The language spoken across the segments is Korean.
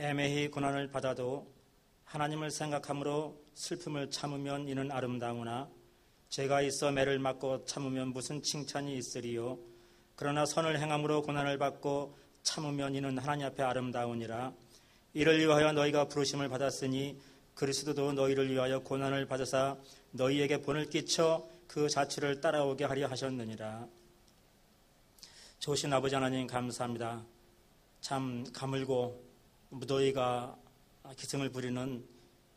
애매히 고난을 받아도 하나님을 생각함으로 슬픔을 참으면 이는 아름다우나 죄가 있어 매를 맞고 참으면 무슨 칭찬이 있으리요. 그러나 선을 행함으로 고난을 받고 참으면 이는 하나님 앞에 아름다우니라. 이를 위하여 너희가 부르심을 받았으니 그리스도도 너희를 위하여 고난을 받으사 너희에게 본을 끼쳐 그 자취를 따라오게 하려 하셨느니라. 좋으신 아버지 하나님 감사합니다. 참 가물고 무더위가 기승을 부리는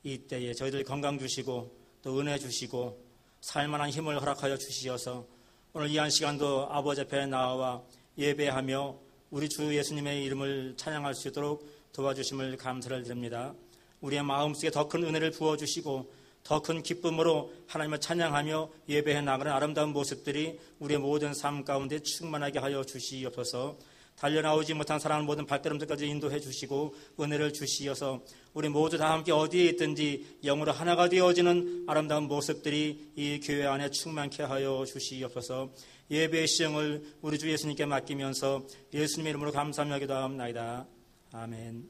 이 때에 저희들 건강 주시고 또 은혜 주시고 살만한 힘을 허락하여 주시어서 오늘 이 한 시간도 아버지 앞에 나와 예배하며 우리 주 예수님의 이름을 찬양할 수 있도록 도와주심을 감사를 드립니다. 우리의 마음속에 더 큰 은혜를 부어주시고 더 큰 기쁨으로 하나님을 찬양하며 예배해 나가는 아름다운 모습들이 우리의 모든 삶 가운데 충만하게 하여 주시옵소서. 달려나오지 못한 사랑하는 모든 발걸음들까지 인도해 주시고 은혜를 주시어서 우리 모두 다 함께 어디에 있든지 영으로 하나가 되어지는 아름다운 모습들이 이 교회 안에 충만케 하여 주시옵소서. 예배의 시정을 우리 주 예수님께 맡기면서 예수님의 이름으로 감사하며 기도하옵나이다. 아멘.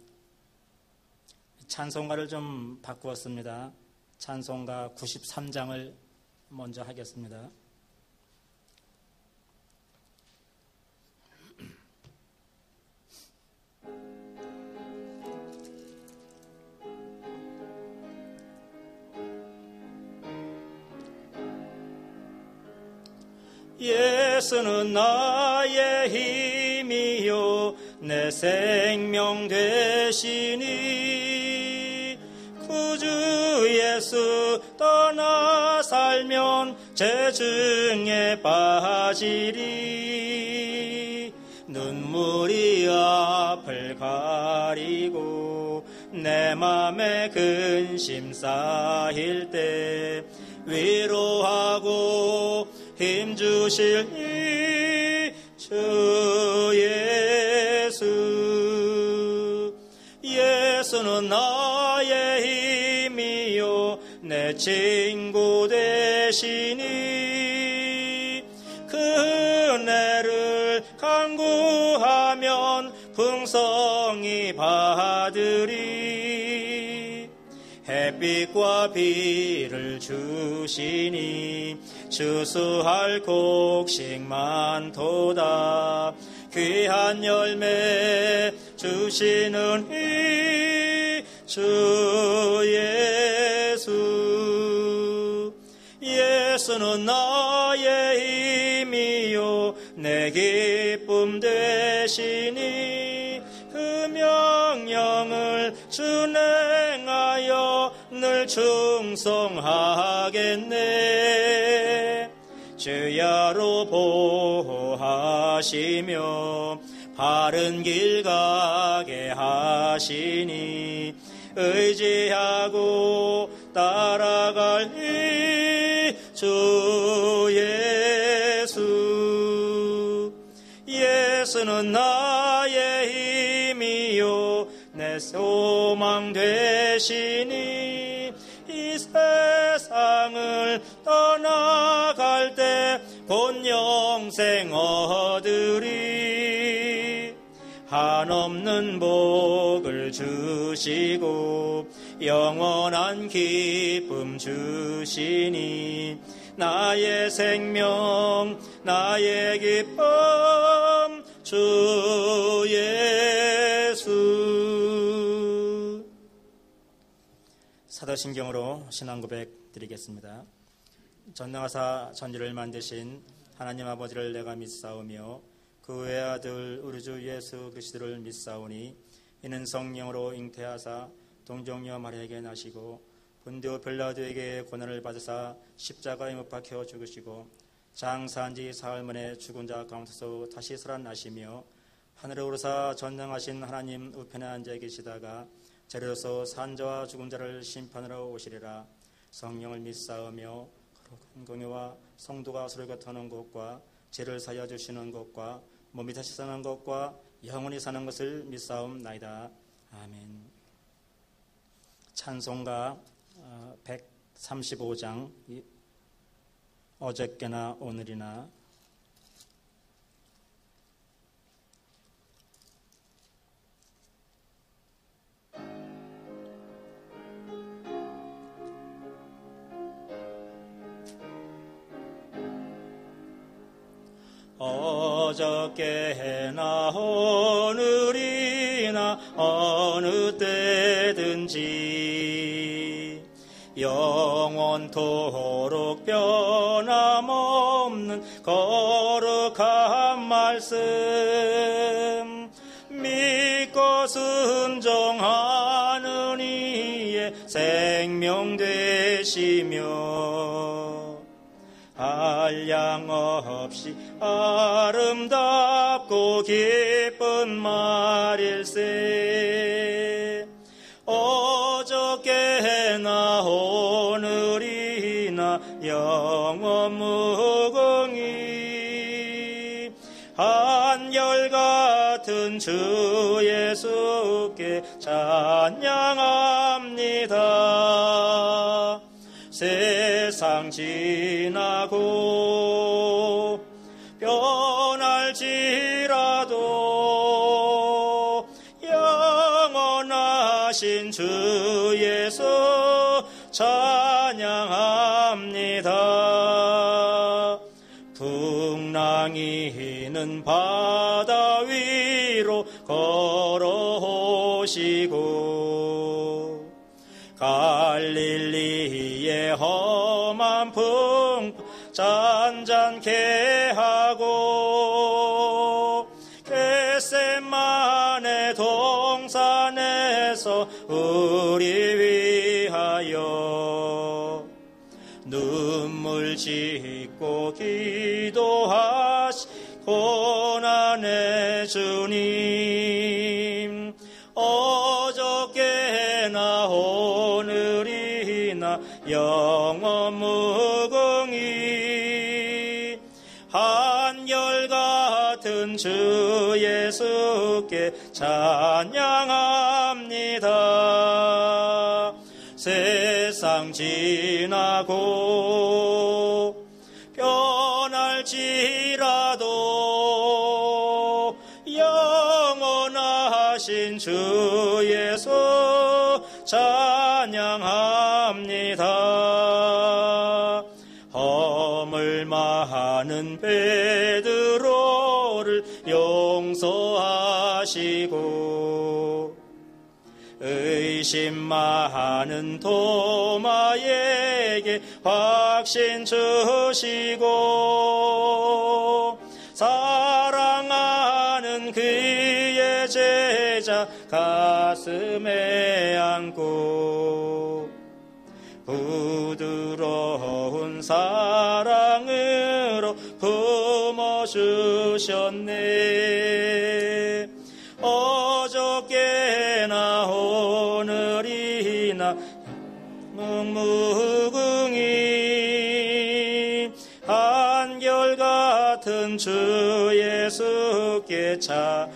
찬송가를 좀 바꾸었습니다. 찬송가 93장을 먼저 하겠습니다. 예수는 나의 힘이요 내 생명 되시니 구주 예수 떠나 살면 죄 중에 빠지리. 눈물이 앞을 가리고 내 맘에 근심 쌓일 때 위로하고 힘주실 이 주 예수. 예수는 나의 힘이요 내 친구 되시니 그 은혜를 간구하면 풍성히 받으리. 햇빛과 비를 주시니 추수할 곡식만 도다. 귀한 열매 주시는 이 주 예수. 예수는 나의 힘이요 내 기쁨 되시니 그 명령을 준행하여 늘 충성하겠네. 주야로 보호하시며 바른 길 가게 하시니 의지하고 따라갈 이 주 예수. 예수는 나의 힘이요 내 소망 되시니 이 세상을 떠나갈 때 본 영생 얻으리. 한없는 복을 주시고 영원한 기쁨 주시니 나의 생명 나의 기쁨 주 예수. 사도신경으로 신앙고백 드리겠습니다. 전능하사 천지를 만드신 하나님 아버지를 내가 믿사오며 그 외아들 우리 주 예수 그리스도를 믿사오니 이는 성령으로 잉태하사 동정녀 마리아에게 나시고 본디오 빌라도에게 고난을 받으사 십자가에 못 박혀 죽으시고 장사한 지 사흘 만에 죽은 자 가운데서 다시 살아나시며 하늘에 오르사 전능하신 하나님 우편에 앉아 계시다가 재로서 산 자와 죽은 자를 심판하러 오시리라. 성령을 믿사오며 거룩한 공예와 성도가 서로 곁하는 것과 죄를 사하여 주시는 것과 몸이 다시 사는 것과 영원히 사는 것을 믿사옵나이다. 아멘. 찬송가 135장 어저께나 오늘이나. 어저께나 오늘이나 어느 때든지 영원토록 변함없는 거룩한 말씀 믿고 순종하는 이의 생명 되시며 한량 없이 아름답고 기쁜 말일세. 어저께나 오늘이나 영원 무궁히 한결같은 주 예수께 찬양합니다. 세상 지나고 변할지라도 영원하신 주 예수 찬양합니다. 풍랑이는 바다 위로 걸어오시고 갈릴리의 험한 풍파 잔잔케 하고 겟세마네 동산에서 우리 위하여 눈물 짓고 기도하시 고난의 주님 어저께나 오늘이나 영원 무궁히 한결같은 주 예수께 찬양합니다. 세상 지나고 변할지라도 영원하신 주 예수 찬양합니다. 허물 많은 베드로를 용서하시고 의심 많은 도마에게 확신 주시고 사랑하는 그의 제자 가슴에 안고 부드러운 사랑으로 품어주셨네. 어저께나 오늘이나 무궁히 한결같은 주 예수께 찬양합니다.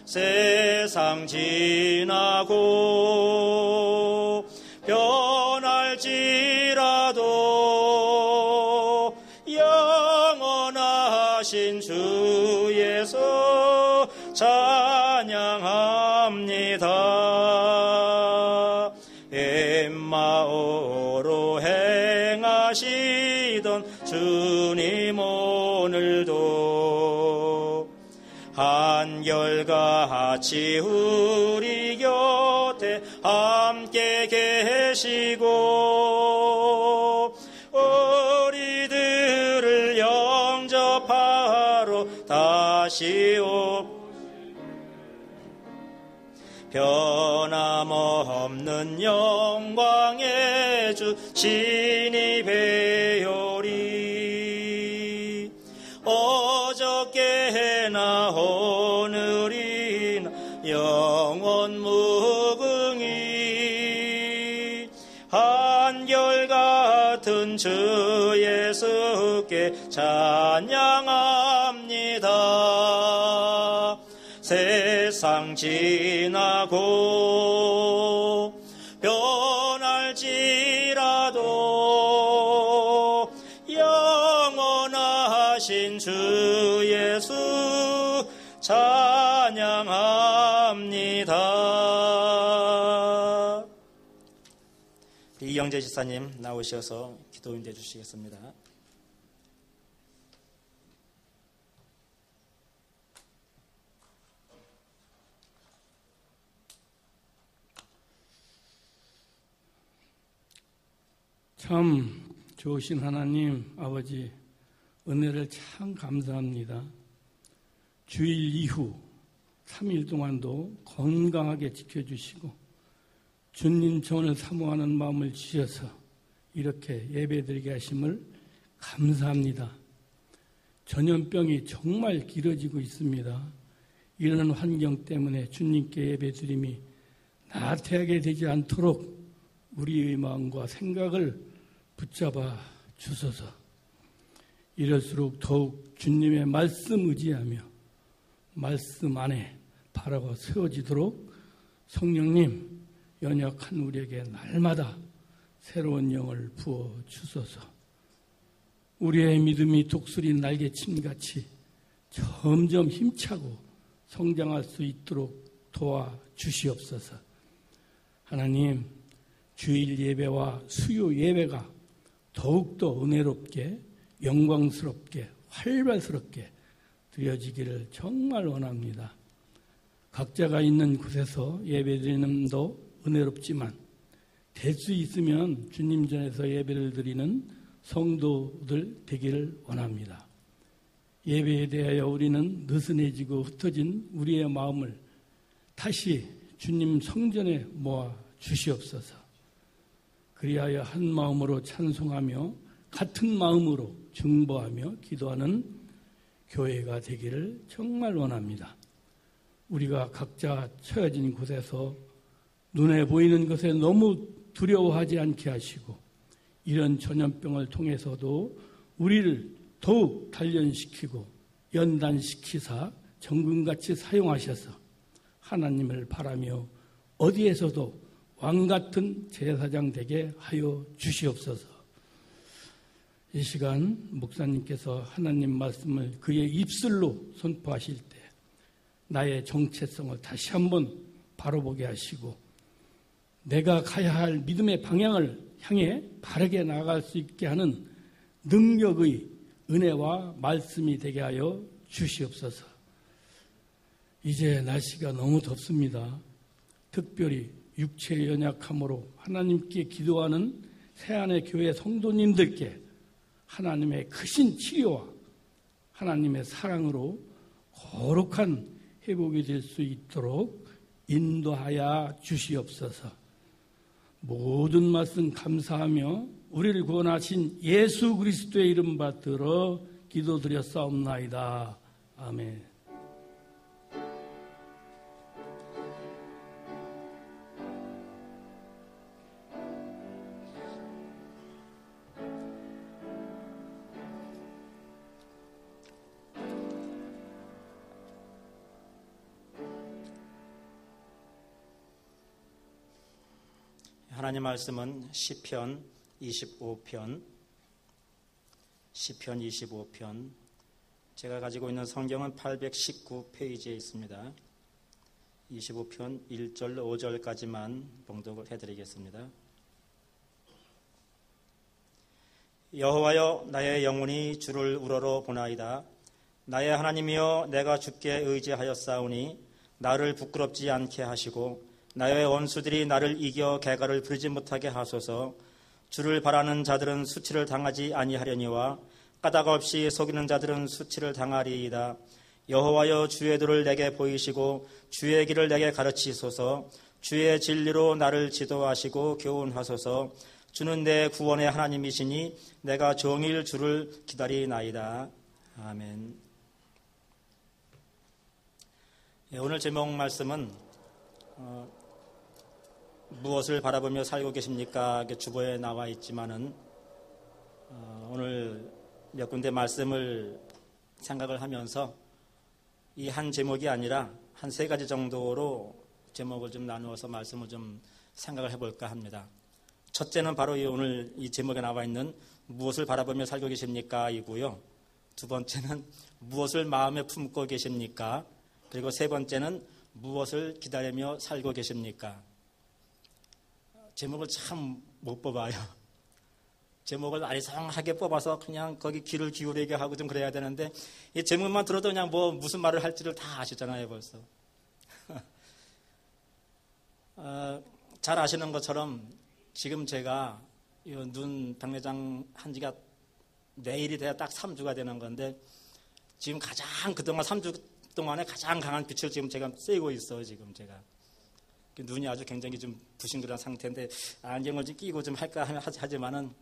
세상 지나고 변할지라도 영원하신 주 예수 찬양합니다. 엠마오로 행하시던 주님 오늘도 한결같이 우리 곁에 함께 계시고 우리들을 영접하러 다시 변함없는 영광의 주 신이 배우리. 어저께나 오늘이나 영원 무궁히 한결같은 주 예수께 찬양합니다. 세상 지나고 변할지라도 영원하신 주 예수 찬양합니다. 이영재 지사님 나오셔서 기도 인도해 주시겠습니다. 참 좋으신 하나님 아버지, 은혜를 참 감사합니다. 주일 이후 3일 동안도 건강하게 지켜주시고 주님 전을 사모하는 마음을 주셔서 이렇게 예배드리게 하심을 감사합니다. 전염병이 정말 길어지고 있습니다. 이런 환경 때문에 주님께 예배드림이 나태하게 되지 않도록 우리의 마음과 생각을 붙잡아 주소서. 이럴수록 더욱 주님의 말씀 의지하며 말씀 안에 바라고 세워지도록 성령님 연약한 우리에게 날마다 새로운 영을 부어 주소서. 우리의 믿음이 독수리 날개침같이 점점 힘차고 성장할 수 있도록 도와주시옵소서. 하나님, 주일 예배와 수요 예배가 더욱더 은혜롭게 영광스럽게 활발스럽게 드려지기를 정말 원합니다. 각자가 있는 곳에서 예배드리는도 은혜롭지만 될 수 있으면 주님 전에서 예배를 드리는 성도들 되기를 원합니다. 예배에 대하여 우리는 느슨해지고 흩어진 우리의 마음을 다시 주님 성전에 모아 주시옵소서. 그리하여 한 마음으로 찬송하며 같은 마음으로 중보하며 기도하는 교회가 되기를 정말 원합니다. 우리가 각자 처해진 곳에서 눈에 보이는 것에 너무 두려워하지 않게 하시고 이런 전염병을 통해서도 우리를 더욱 단련시키고 연단시키사 정금같이 사용하셔서 하나님을 바라며 어디에서도 왕같은 제사장 되게 하여 주시옵소서. 이 시간 목사님께서 하나님 말씀을 그의 입술로 선포하실 때 나의 정체성을 다시 한번 바라보게 하시고 내가 가야 할 믿음의 방향을 향해 바르게 나아갈 수 있게 하는 능력의 은혜와 말씀이 되게 하여 주시옵소서. 이제 날씨가 너무 덥습니다. 특별히 육체의 연약함으로 하나님께 기도하는 새안의 교회 성도님들께 하나님의 크신 치료와 하나님의 사랑으로 거룩한 회복이 될 수 있도록 인도하여 주시옵소서. 모든 말씀 감사하며 우리를 구원하신 예수 그리스도의 이름 받들어 기도드렸사옵나이다. 아멘. 하나님 말씀은 시편 25편 제가 가지고 있는 성경은 819페이지에 있습니다. 25편 1절 5절까지만 봉독을 해드리겠습니다. 여호와여, 나의 영혼이 주를 우러러 보나이다. 나의 하나님이여, 내가 주께 의지하였사오니 나를 부끄럽지 않게 하시고 나의 원수들이 나를 이겨 개가를 부리지 못하게 하소서. 주를 바라는 자들은 수치를 당하지 아니하려니와 까닭 없이 속이는 자들은 수치를 당하리이다. 여호와여, 주의 도를 내게 보이시고 주의 길을 내게 가르치소서. 주의 진리로 나를 지도하시고 교훈하소서. 주는 내 구원의 하나님이시니 내가 종일 주를 기다리나이다. 아멘. 오늘 제목 말씀은 무엇을 바라보며 살고 계십니까? 주보에 나와 있지만은 오늘 몇 군데 말씀을 생각을 하면서 이 한 제목이 아니라 한 3가지 정도로 제목을 좀 나누어서 말씀을 좀 생각을 해볼까 합니다. 첫째는 바로 오늘 이 제목에 나와 있는 무엇을 바라보며 살고 계십니까? 이고요. 두 번째는 무엇을 마음에 품고 계십니까? 그리고 세 번째는 무엇을 기다리며 살고 계십니까? 제목을 참 못 뽑아요. 제목을 아리송하게 뽑아서 그냥 거기 귀를 기울이게 하고 좀 그래야 되는데 이 제목만 들어도 그냥 무슨 말을 할지를 다 아시잖아요, 벌써. 잘 아시는 것처럼 지금 제가 눈 백내장 한 지가 내일이 돼야 딱 3주가 되는 건데 지금 가장 그동안 3주 동안에 가장 강한 빛을 지금 제가 쐬고 있어요. 지금 제가 눈이 아주 굉장히 좀 부싱그런 상태인데 안경을 좀 끼고 좀 할까 하지만은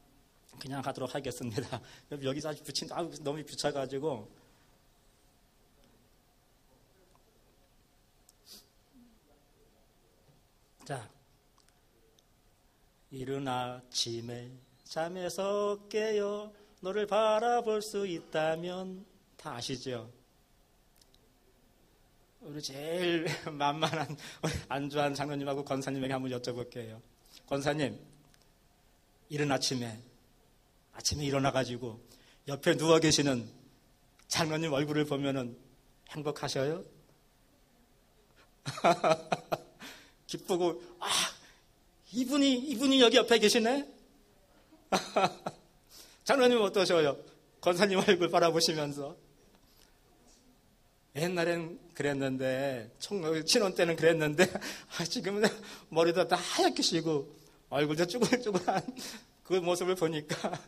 그냥 하도록 하겠습니다. 여기서 아주 너무 비쳐가지고 자, 이른 아침에 잠에서 깨어 너를 바라볼 수 있다면 다 아시죠? 우리 제일 만만한 안주한 장로님하고 권사님에게 한번 여쭤볼게요. 권사님, 이른 아침에 일어나가지고 옆에 누워 계시는 장로님 얼굴을 보면은 행복하셔요? 기쁘고 이분이 여기 옆에 계시네? 장로님 어떠셔요? 권사님 얼굴 바라보시면서 옛날엔 그랬는데 신혼 때는 그랬는데 지금은 머리도 다 하얗게 쉬고 얼굴도 쭈글쭈글한 그 모습을 보니까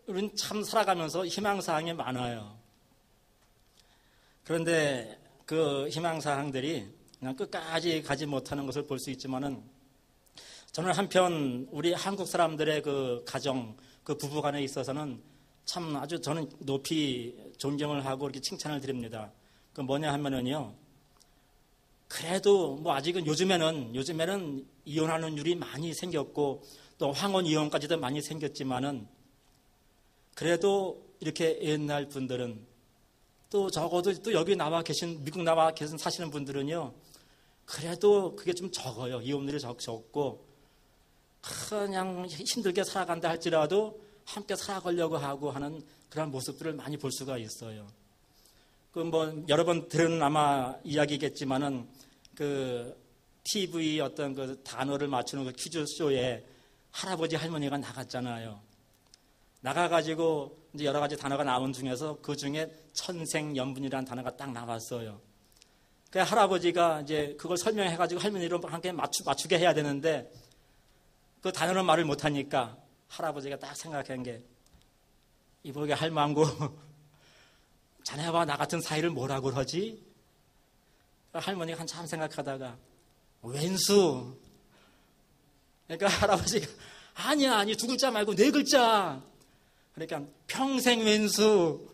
우리는 참 살아가면서 희망사항이 많아요. 그런데 그 희망사항들이 그냥 끝까지 가지 못하는 것을 볼 수 있지만은 저는 한편 우리 한국 사람들의 그 가정, 그 부부간에 있어서는 참 아주 저는 높이 존경을 하고 이렇게 칭찬을 드립니다. 그 뭐냐 하면은요. 그래도 뭐 아직은 요즘에는 이혼하는 일이 많이 생겼고 또 황혼 이혼까지도 많이 생겼지만은 그래도 이렇게 옛날 분들은 또 적어도 또 여기 미국 나와 계신 사시는 분들은요. 그래도 그게 좀 적어요. 이혼율이 적고 그냥 힘들게 살아간다 할지라도 함께 살아가려고 하고 하는 그런 모습들을 많이 볼 수가 있어요. 그 뭐 여러 번 들은 아마 이야기겠지만은 그 TV 어떤 그 단어를 맞추는 그 퀴즈쇼에 할아버지 할머니가 나갔잖아요. 나가가지고 이제 여러 가지 단어가 나온 중에서 그 중에 천생연분이라는 단어가 딱 나왔어요. 그 할아버지가 이제 그걸 설명해가지고 할머니로 함께 맞추게 해야 되는데 그 단어는 말을 못하니까 할아버지가 딱 생각한 게 이보게 할망구 자네와 나 같은 사이를 뭐라고 그러지? 할머니가 한참 생각하다가 왼수. 그러니까 할아버지가 아니 두 글자 말고 네 글자. 그러니까 평생 왼수.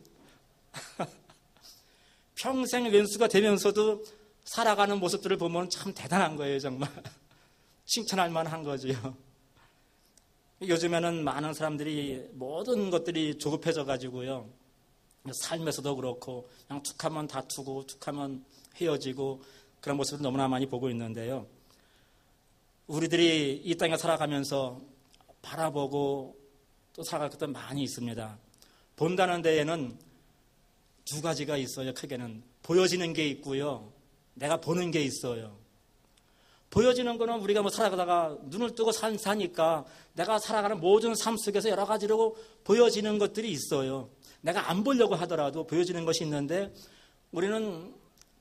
평생 왼수가 되면서도 살아가는 모습들을 보면 참 대단한 거예요. 정말 칭찬할 만한 거지요. 요즘에는 많은 사람들이 모든 것들이 조급해져 가지고요. 삶에서도 그렇고 그냥 툭하면 다투고 툭하면 헤어지고 그런 모습을 너무나 많이 보고 있는데요. 우리들이 이 땅에 살아가면서 바라보고 또 살아갈 것도 많이 있습니다. 본다는 데에는 두 가지가 있어요. 크게는 보여지는 게 있고요. 내가 보는 게 있어요. 보여지는 거는 우리가 뭐 살아가다가 눈을 뜨고 사니까 내가 살아가는 모든 삶 속에서 여러 가지로 보여지는 것들이 있어요. 내가 안 보려고 하더라도 보여지는 것이 있는데 우리는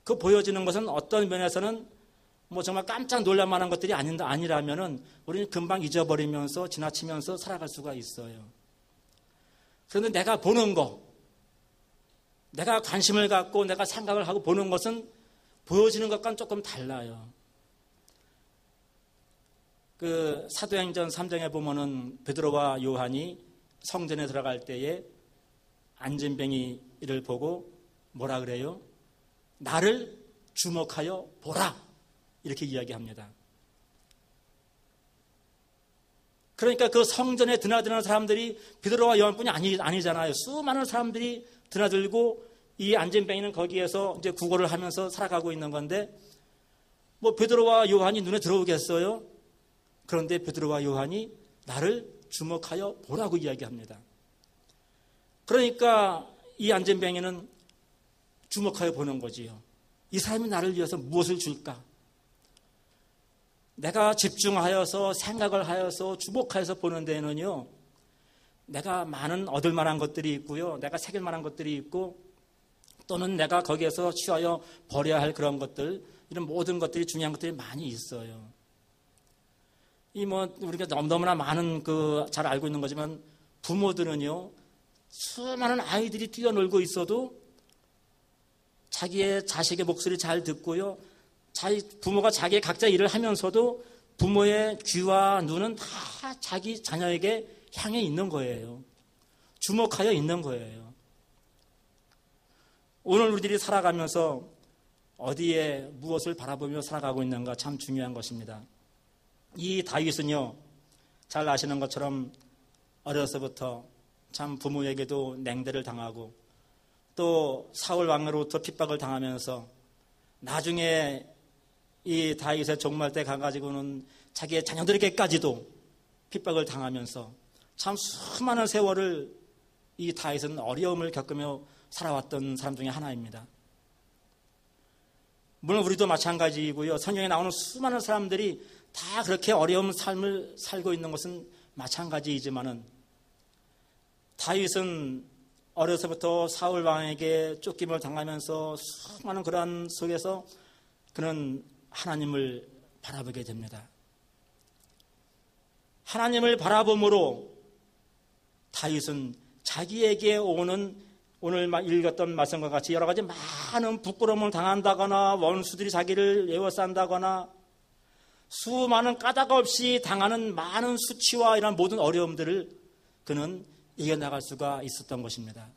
그 보여지는 것은 어떤 면에서는 뭐 정말 깜짝 놀랄 만한 것들이 아니라면은 우리는 금방 잊어버리면서 지나치면서 살아갈 수가 있어요. 그런데 내가 보는 거, 내가 관심을 갖고 내가 생각을 하고 보는 것은 보여지는 것과는 조금 달라요. 그 사도행전 3장에 보면은 베드로와 요한이 성전에 들어갈 때에 안진뱅이를 보고 뭐라 그래요? 나를 주목하여 보라. 이렇게 이야기합니다. 그러니까 그 성전에 드나드는 사람들이 베드로와 요한뿐이 아니잖아요. 수많은 사람들이 드나들고 이 안진뱅이는 거기에서 이제 구걸을 하면서 살아가고 있는 건데 뭐 베드로와 요한이 눈에 들어오겠어요? 그런데 베드로와 요한이 나를 주목하여 보라고 이야기합니다. 그러니까 이 안진뱅이는 주목하여 보는 거지요. 이 사람이 나를 위해서 무엇을 줄까? 내가 집중하여서 생각을 하여서 주목하여서 보는 데에는요. 내가 많은 얻을 만한 것들이 있고요. 내가 새길 만한 것들이 있고 또는 내가 거기에서 취하여 버려야 할 그런 것들 이런 모든 것들이 중요한 것들이 많이 있어요. 우리가 너무나 많은 잘 알고 있는 거지만 부모들은요, 수많은 아이들이 뛰어놀고 있어도 자기의 자식의 목소리 잘 듣고요, 부모가 자기의 각자 일을 하면서도 부모의 귀와 눈은 다 자기 자녀에게 향해 있는 거예요. 주목하여 있는 거예요. 오늘 우리들이 살아가면서 어디에 무엇을 바라보며 살아가고 있는가 참 중요한 것입니다. 이 다윗은요, 잘 아시는 것처럼 어려서부터 참 부모에게도 냉대를 당하고 또 사울 왕으로부터 핍박을 당하면서 나중에 이 다윗의 종말 때 가가지고는 자기의 자녀들에게까지도 핍박을 당하면서 참 수많은 세월을 이 다윗은 어려움을 겪으며 살아왔던 사람 중에 하나입니다. 물론 우리도 마찬가지이고요. 성경에 나오는 수많은 사람들이 다 그렇게 어려운 삶을 살고 있는 것은 마찬가지이지만은 다윗은 어려서부터 사울 왕에게 쫓김을 당하면서 수많은 그러한 속에서 그는 하나님을 바라보게 됩니다. 하나님을 바라봄으로 다윗은 자기에게 오는 오늘 읽었던 말씀과 같이 여러 가지 많은 부끄러움을 당한다거나 원수들이 자기를 에워싼다거나 수많은 까닭 없이 당하는 많은 수치와 이런 모든 어려움들을 그는 이겨나갈 수가 있었던 것입니다.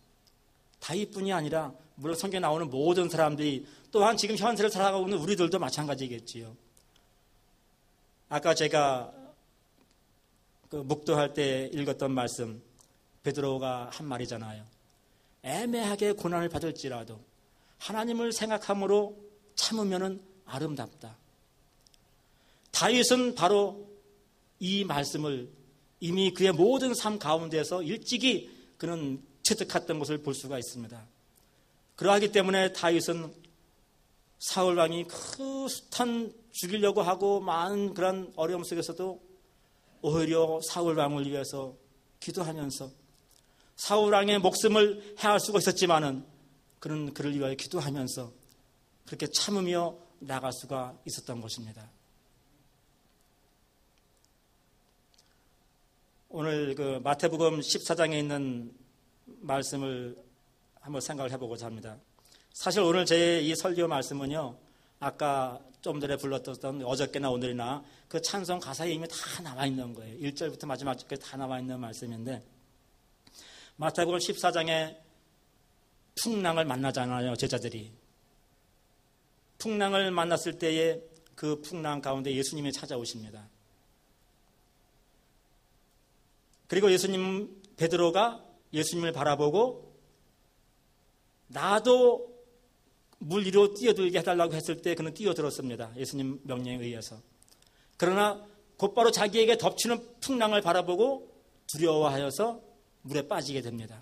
다윗뿐이 아니라 물론 성경에 나오는 모든 사람들이 또한 지금 현세를 살아가고 있는 우리들도 마찬가지겠지요. 아까 제가 묵도할 때 읽었던 말씀, 베드로가 한 말이잖아요. 애매하게 고난을 받을지라도 하나님을 생각함으로 참으면 아름답다. 다윗은 바로 이 말씀을 이미 그의 모든 삶 가운데서 일찍이 그는 체득했던 것을 볼 수가 있습니다. 그러하기 때문에 다윗은 사울 왕이 그 숱한 죽이려고 하고 많은 그런 어려움 속에서도 오히려 사울 왕을 위해서 기도하면서 사울 왕의 목숨을 해할 수가 있었지만은 그는 그를 위하여 기도하면서 그렇게 참으며 나갈 수가 있었던 것입니다. 오늘 마태복음 14장에 있는 말씀을 한번 생각을 해보고자 합니다. 사실 오늘 제 이 설교 말씀은요, 아까 좀 전에 불렀던 어저께나 오늘이나 그 찬송 가사에 이미 다 나와 있는 거예요. 1절부터 마지막까지 다 나와 있는 말씀인데, 마태복음 14장에 풍랑을 만나잖아요, 제자들이. 풍랑을 만났을 때에 그 풍랑 가운데 예수님이 찾아오십니다. 그리고 베드로가 예수님을 바라보고 나도 물 위로 뛰어들게 해달라고 했을 때 그는 뛰어들었습니다. 예수님 명령에 의해서. 그러나 곧바로 자기에게 덮치는 풍랑을 바라보고 두려워하여서 물에 빠지게 됩니다.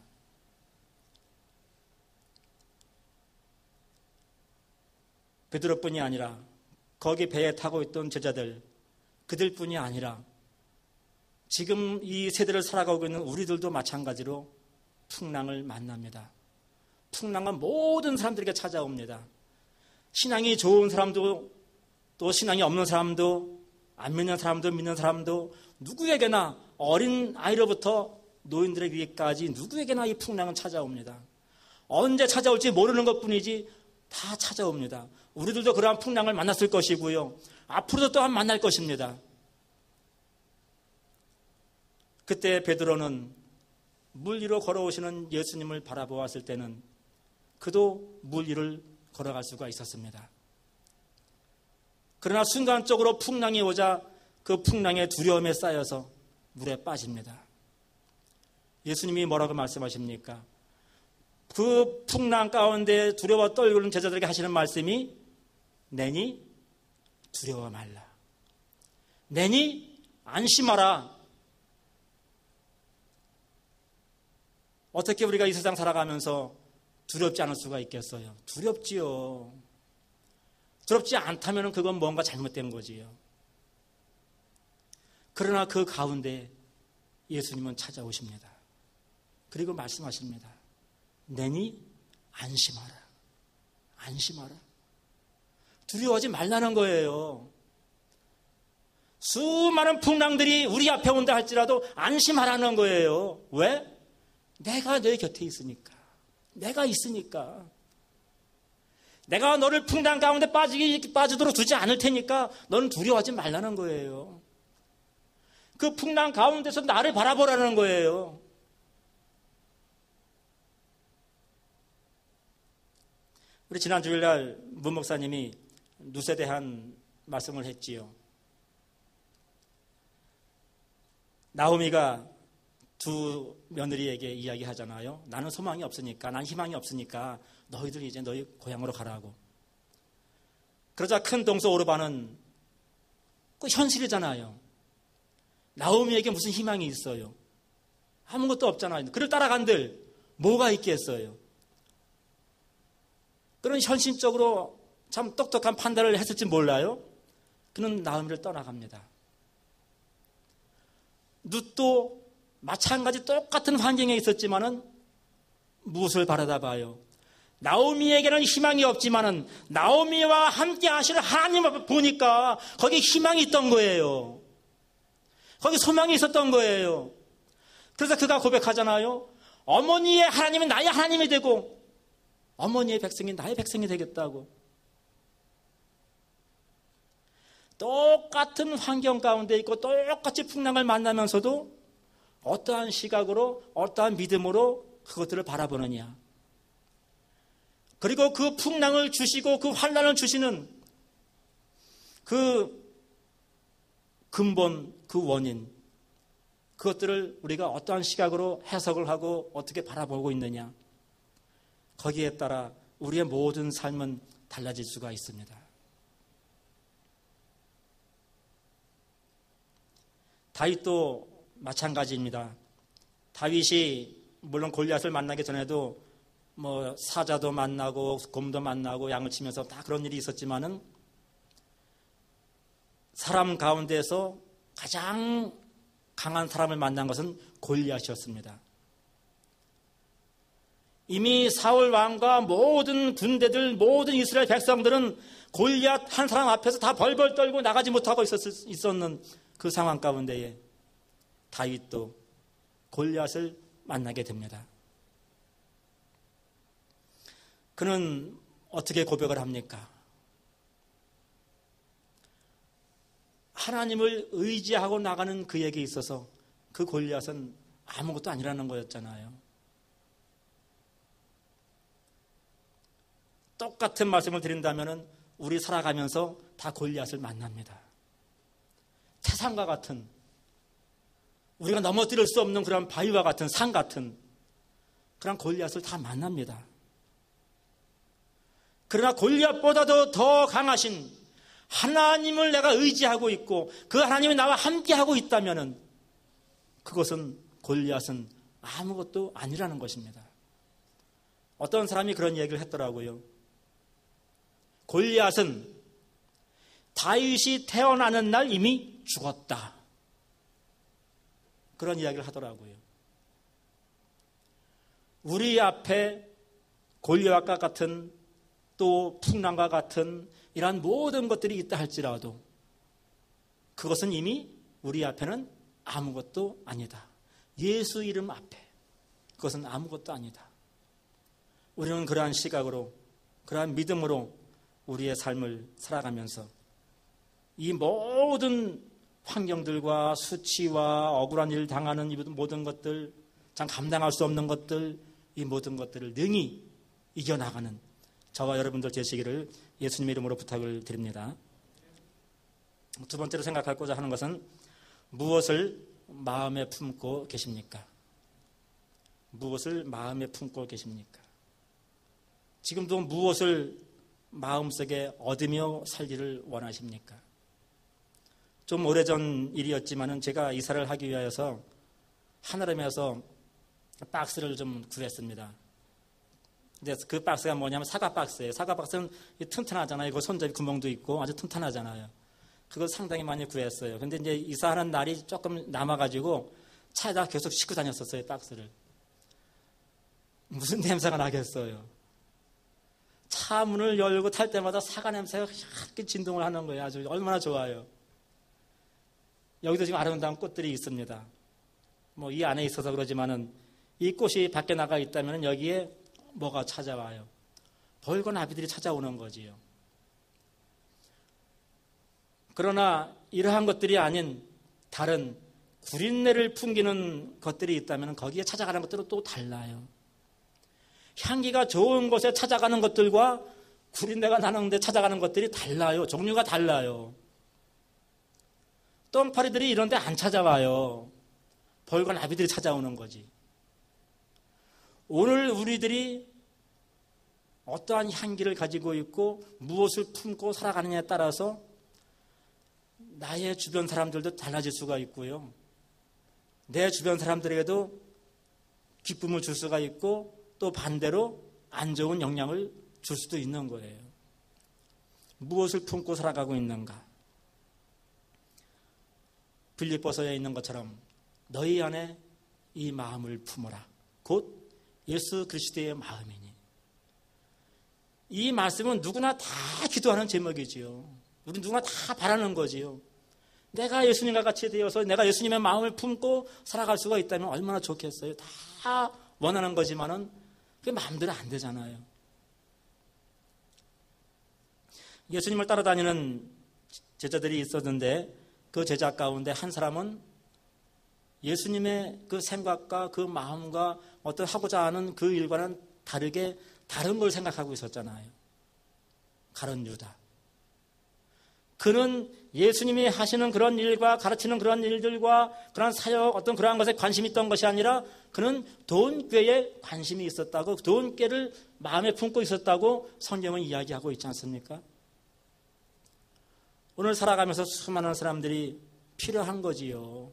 베드로뿐이 아니라 거기 배에 타고 있던 제자들, 그들뿐이 아니라 지금 이 세대를 살아가고 있는 우리들도 마찬가지로 풍랑을 만납니다. 풍랑은 모든 사람들에게 찾아옵니다. 신앙이 좋은 사람도 또 신앙이 없는 사람도 안 믿는 사람도 믿는 사람도 누구에게나 어린 아이로부터 노인들에게까지 누구에게나 이 풍랑은 찾아옵니다. 언제 찾아올지 모르는 것뿐이지 다 찾아옵니다. 우리들도 그러한 풍랑을 만났을 것이고요. 앞으로도 또한 만날 것입니다. 그때 베드로는 물 위로 걸어오시는 예수님을 바라보았을 때는 그도 물 위를 걸어갈 수가 있었습니다. 그러나 순간적으로 풍랑이 오자 그 풍랑의 두려움에 쌓여서 물에 빠집니다. 예수님이 뭐라고 말씀하십니까? 그 풍랑 가운데 두려워 떨고는 제자들에게 하시는 말씀이 내니 두려워 말라. 내니 안심하라. 어떻게 우리가 이 세상 살아가면서 두렵지 않을 수가 있겠어요? 두렵지요. 두렵지 않다면 그건 뭔가 잘못된 거지요. 그러나 그 가운데 예수님은 찾아오십니다. 그리고 말씀하십니다. 내니 안심하라. 안심하라. 두려워하지 말라는 거예요. 수많은 풍랑들이 우리 앞에 온다 할지라도 안심하라는 거예요. 왜? 내가 내 곁에 있으니까. 내가 있으니까. 내가 너를 풍랑 가운데 빠지도록 두지 않을 테니까 너는 두려워하지 말라는 거예요. 그 풍랑 가운데서 나를 바라보라는 거예요. 우리 지난 주일날 문 목사님이 룻에 대한 말씀을 했지요. 나오미가 두 며느리에게 이야기하잖아요. 나는 소망이 없으니까, 난 희망이 없으니까 너희들 이제 너희 고향으로 가라고. 그러자 큰 동서 오르반은 그 현실이잖아요. 나오미에게 무슨 희망이 있어요? 아무것도 없잖아요. 그를 따라간들 뭐가 있겠어요? 그런 현실적으로 참 똑똑한 판단을 했을지 몰라요. 그는 나오미를 떠나갑니다. 룻도 마찬가지 똑같은 환경에 있었지만은 무엇을 바라다 봐요? 나오미에게는 희망이 없지만은 나오미와 함께 하시는 하나님을 보니까 거기 희망이 있던 거예요. 거기 소망이 있었던 거예요. 그래서 그가 고백하잖아요. 어머니의 하나님은 나의 하나님이 되고 어머니의 백성이 나의 백성이 되겠다고. 똑같은 환경 가운데 있고 똑같이 풍랑을 만나면서도 어떠한 시각으로 어떠한 믿음으로 그것들을 바라보느냐. 그리고 그 풍랑을 주시고 그 환난을 주시는 그 근본, 그 원인, 그것들을 우리가 어떠한 시각으로 해석을 하고 어떻게 바라보고 있느냐. 거기에 따라 우리의 모든 삶은 달라질 수가 있습니다. 다윗도 마찬가지입니다. 다윗이 물론 골리앗을 만나기 전에도 뭐 사자도 만나고 곰도 만나고 양을 치면서 다 그런 일이 있었지만은 사람 가운데서 가장 강한 사람을 만난 것은 골리앗이었습니다. 이미 사울 왕과 모든 군대들, 모든 이스라엘 백성들은 골리앗 한 사람 앞에서 다 벌벌 떨고 나가지 못하고 있었는 그 상황 가운데에 다윗도 골리앗을 만나게 됩니다. 그는 어떻게 고백을 합니까? 하나님을 의지하고 나가는 그에게 있어서 그 골리앗은 아무것도 아니라는 거였잖아요. 똑같은 말씀을 드린다면 우리 살아가면서 다 골리앗을 만납니다. 태산과 같은, 우리가 넘어뜨릴 수 없는 그런 바위와 같은, 산 같은 그런 골리앗을 다 만납니다. 그러나 골리앗보다도 더 강하신 하나님을 내가 의지하고 있고 그 하나님이 나와 함께하고 있다면 그것은, 골리앗은 아무것도 아니라는 것입니다. 어떤 사람이 그런 얘기를 했더라고요. 골리앗은 다윗이 태어나는 날 이미 죽었다. 그런 이야기를 하더라고요. 우리 앞에 골리앗과 같은 또 풍랑과 같은 이러한 모든 것들이 있다 할지라도 그것은 이미 우리 앞에는 아무것도 아니다. 예수 이름 앞에 그것은 아무것도 아니다. 우리는 그러한 시각으로, 그러한 믿음으로 우리의 삶을 살아가면서 이 모든 환경들과 수치와 억울한 일을 당하는 이 모든 것들, 참 감당할 수 없는 것들, 이 모든 것들을 능히 이겨나가는 저와 여러분들 되시기를 예수님의 이름으로 부탁을 드립니다. 두 번째로 생각하고자 하는 것은 무엇을 마음에 품고 계십니까? 무엇을 마음에 품고 계십니까? 지금도 무엇을 마음속에 얻으며 살기를 원하십니까? 좀 오래전 일이었지만은 제가 이사를 하기 위하여서 하나름에서 박스를 좀 구했습니다. 근데 그 박스가 뭐냐면 사과 박스예요. 사과 박스는 튼튼하잖아요. 그 손잡이 구멍도 있고 아주 튼튼하잖아요. 그걸 상당히 많이 구했어요. 근데 이제 이사하는 날이 조금 남아가지고 차에다 계속 싣고 다녔었어요, 박스를. 무슨 냄새가 나겠어요. 차 문을 열고 탈 때마다 사과 냄새가 이렇게 진동을 하는 거예요. 아주 얼마나 좋아요. 여기도 지금 아름다운 꽃들이 있습니다. 뭐 이 안에 있어서 그러지만은 이 꽃이 밖에 나가 있다면 여기에 뭐가 찾아와요? 벌과 나비들이 찾아오는 거지요. 그러나 이러한 것들이 아닌 다른 구린내를 풍기는 것들이 있다면 거기에 찾아가는 것들은 또 달라요. 향기가 좋은 곳에 찾아가는 것들과 구린내가 나는 데 찾아가는 것들이 달라요. 종류가 달라요. 똥파리들이 이런 데 안 찾아와요. 벌과 나비들이 찾아오는 거지. 오늘 우리들이 어떠한 향기를 가지고 있고 무엇을 품고 살아가느냐에 따라서 나의 주변 사람들도 달라질 수가 있고요. 내 주변 사람들에게도 기쁨을 줄 수가 있고 또 반대로 안 좋은 영향을 줄 수도 있는 거예요. 무엇을 품고 살아가고 있는가? 빌립보서에 있는 것처럼 너희 안에 이 마음을 품어라. 곧 예수 그리스도의 마음이니. 이 말씀은 누구나 다 기도하는 제목이지요. 우리 누구나 다 바라는 거지요. 내가 예수님과 같이 되어서 내가 예수님의 마음을 품고 살아갈 수가 있다면 얼마나 좋겠어요. 다 원하는 거지만은 그게 마음대로 안 되잖아요. 예수님을 따라다니는 제자들이 있었는데 그 제자 가운데 한 사람은 예수님의 그 생각과 그 마음과 어떤 하고자 하는 그 일과는 다르게 다른 걸 생각하고 있었잖아요. 가룟 유다. 그는 예수님이 하시는 그런 일과 가르치는 그런 일들과 그런 사역 어떤 그러한 것에 관심이 있던 것이 아니라 그는 돈꾀에 관심이 있었다고 돈꾀를 마음에 품고 있었다고 성경은 이야기하고 있지 않습니까? 오늘 살아가면서 수많은 사람들이 필요한 거지요.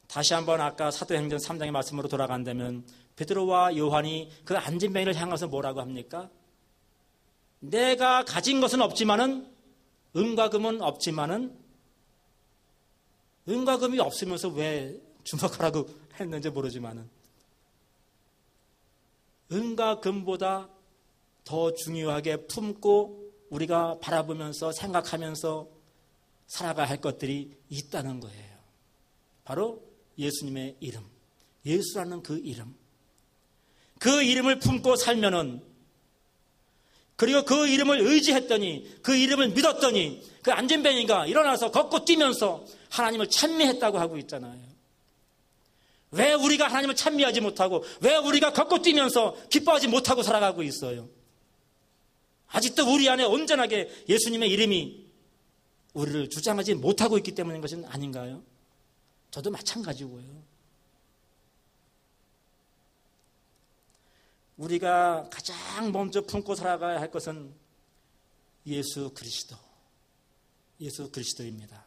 다시 한번 아까 사도행전 3장의 말씀으로 돌아간다면 베드로와 요한이 그 앉은 뱅이를 향해서 뭐라고 합니까? 내가 가진 것은 없지만은 은과 금은 없지만은 은과 금이 없으면서 왜 주목하라고 했는지 모르지만은 은과 금보다 더 중요하게 품고 우리가 바라보면서 생각하면서 살아가야 할 것들이 있다는 거예요. 바로 예수님의 이름, 예수라는 그 이름. 그 이름을 품고 살면은 그리고 그 이름을 의지했더니 그 이름을 믿었더니 그 안전뱅이가 일어나서 걷고 뛰면서 하나님을 찬미했다고 하고 있잖아요. 왜 우리가 하나님을 찬미하지 못하고 왜 우리가 걷고 뛰면서 기뻐하지 못하고 살아가고 있어요? 아직도 우리 안에 온전하게 예수님의 이름이 우리를 주장하지 못하고 있기 때문인 것은 아닌가요? 저도 마찬가지고요. 우리가 가장 먼저 품고 살아가야 할 것은 예수 그리스도, 예수 그리스도입니다.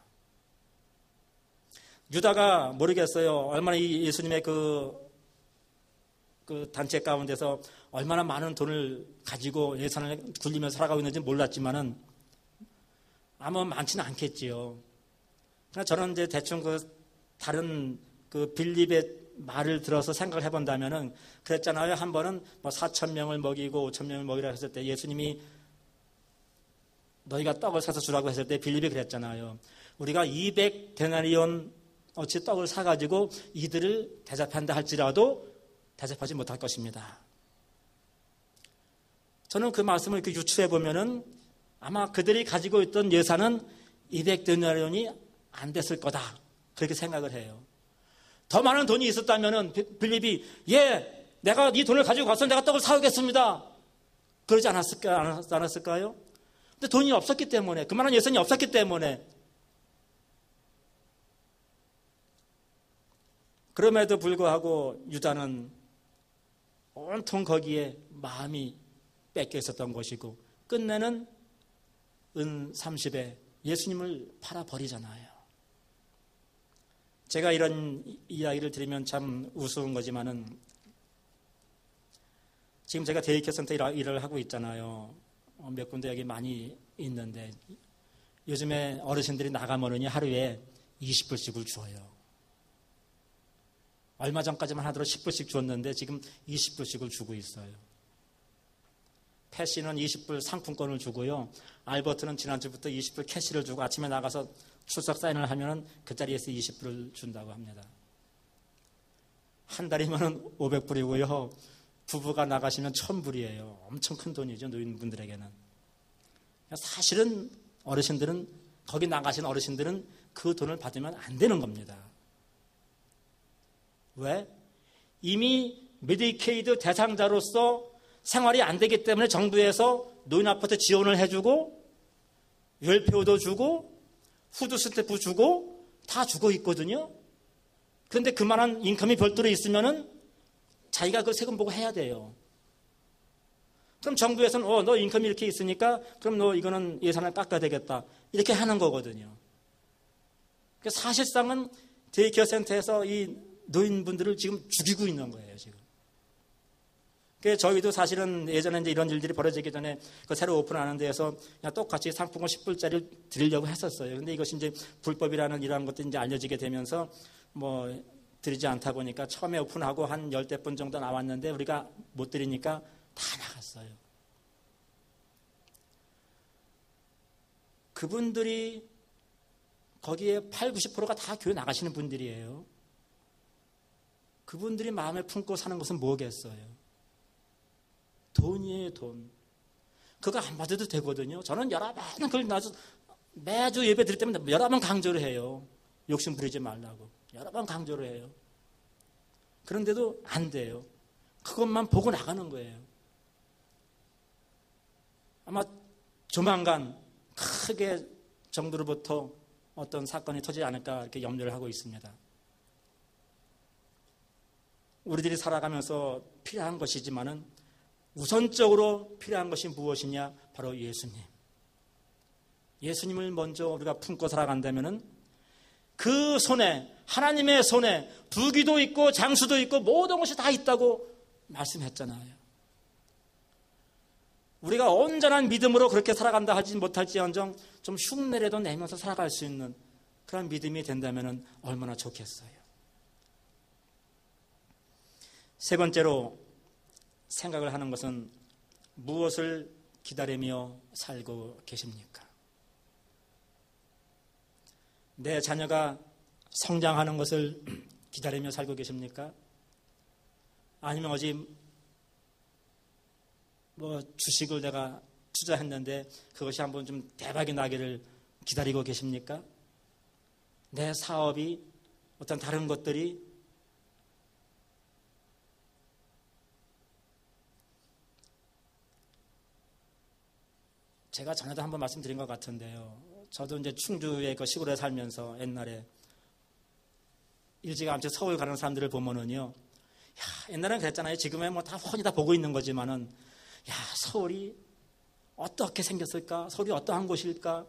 유다가 모르겠어요. 얼마나 이 예수님의 그 단체 가운데서 얼마나 많은 돈을 가지고 예산을 굴리면서 살아가고 있는지 몰랐지만은 아마 많지는 않겠지요. 그러나 저는 이제 대충 다른 빌립의 말을 들어서 생각을 해본다면은 그랬잖아요. 한 번은 4,000명을 먹이고 5,000명을 먹이라 했을 때 예수님이 너희가 떡을 사서 주라고 했을 때 빌립이 그랬잖아요. 우리가 200데나리온 어치 떡을 사가지고 이들을 대접한다 할지라도 대접하지 못할 것입니다. 저는 그 말씀을 이렇게 유추해 보면은 아마 그들이 가지고 있던 예산은 200데나리온이 안 됐을 거다. 그렇게 생각을 해요. 더 많은 돈이 있었다면은 빌립이 내가 이 돈을 가지고 가서 내가 떡을 사오겠습니다. 그러지 않았을까요? 근데 돈이 없었기 때문에 그만한 예산이 없었기 때문에 그럼에도 불구하고 유다는 온통 거기에 마음이 뺏겨 있었던 것이고 끝내는 은 30에 예수님을 팔아버리잖아요. 제가 이런 이야기를 드리면 참 우스운 거지만은 지금 제가 데이케어 센터 일을 하고 있잖아요. 몇 군데 여기 많이 있는데 요즘에 어르신들이 나가면은 하루에 20불씩을 줘요. 얼마 전까지만 하더라도 10불씩 줬는데 지금 20불씩을 주고 있어요. 패시는 20불 상품권을 주고요. 알버트는 지난주부터 20불 캐시를 주고 아침에 나가서 출석 사인을 하면 그 자리에서 20불을 준다고 합니다. 한 달이면 500불이고요. 부부가 나가시면 1000불이에요. 엄청 큰 돈이죠. 노인분들에게는. 사실은 어르신들은, 거기 나가신 어르신들은 그 돈을 받으면 안 되는 겁니다. 왜? 이미 메디케이드 대상자로서 생활이 안 되기 때문에 정부에서 노인 아파트 지원을 해주고 웰페어도 주고 푸드 스태프 주고 다 주고 있거든요. 그런데 그만한 인컴이 별도로 있으면은 자기가 그 세금 보고 해야 돼요. 그럼 정부에서는 너 인컴이 이렇게 있으니까 그럼 너 이거는 예산을 깎아야 되겠다. 이렇게 하는 거거든요. 그러니까 사실상은 데이케어 센터에서 이 노인분들을 지금 죽이고 있는 거예요, 지금. 그래서 저희도 사실은 예전에 이제 이런 일들이 벌어지기 전에 그 새로 오픈하는 데에서 그냥 똑같이 상품권 10불짜리를 드리려고 했었어요. 근데 이것이 이제 불법이라는 이러한 것도 이제 알려지게 되면서 뭐 드리지 않다 보니까 처음에 오픈하고 한 10대분 정도 나왔는데 우리가 못 드리니까 다 나갔어요. 그분들이 거기에 8, 90%가 다 교회 나가시는 분들이에요. 그분들이 마음에 품고 사는 것은 뭐겠어요? 돈이에요, 돈. 그거 안 받아도 되거든요. 저는 여러 번 그걸 매주 예배 드릴 때마다 여러 번 강조를 해요. 욕심 부리지 말라고. 여러 번 강조를 해요. 그런데도 안 돼요. 그것만 보고 나가는 거예요. 아마 조만간 크게 정부로부터 어떤 사건이 터지지 않을까 이렇게 염려를 하고 있습니다. 우리들이 살아가면서 필요한 것이지만은 우선적으로 필요한 것이 무엇이냐? 바로 예수님. 예수님을 먼저 우리가 품고 살아간다면은 그 손에, 하나님의 손에 부귀도 있고 장수도 있고 모든 것이 다 있다고 말씀했잖아요. 우리가 온전한 믿음으로 그렇게 살아간다 하지 못할지언정 좀 흉내라도 내면서 살아갈 수 있는 그런 믿음이 된다면 얼마나 좋겠어요. 세 번째로 생각을 하는 것은 무엇을 기다리며 살고 계십니까? 내 자녀가 성장하는 것을 기다리며 살고 계십니까? 아니면 어제 주식을 내가 투자했는데 그것이 한번 좀 대박이 나기를 기다리고 계십니까? 내 사업이 어떤 다른 것들이 제가 전에도 한번 말씀드린 것 같은데요. 저도 이제 충주의 그 시골에 살면서 옛날에 일찌감치 서울 가는 사람들을 보면은요. 옛날에는 그랬잖아요. 지금은 뭐 다 훤히 다 보고 있는 거지만은 서울이 어떻게 생겼을까? 서울이 어떠한 곳일까?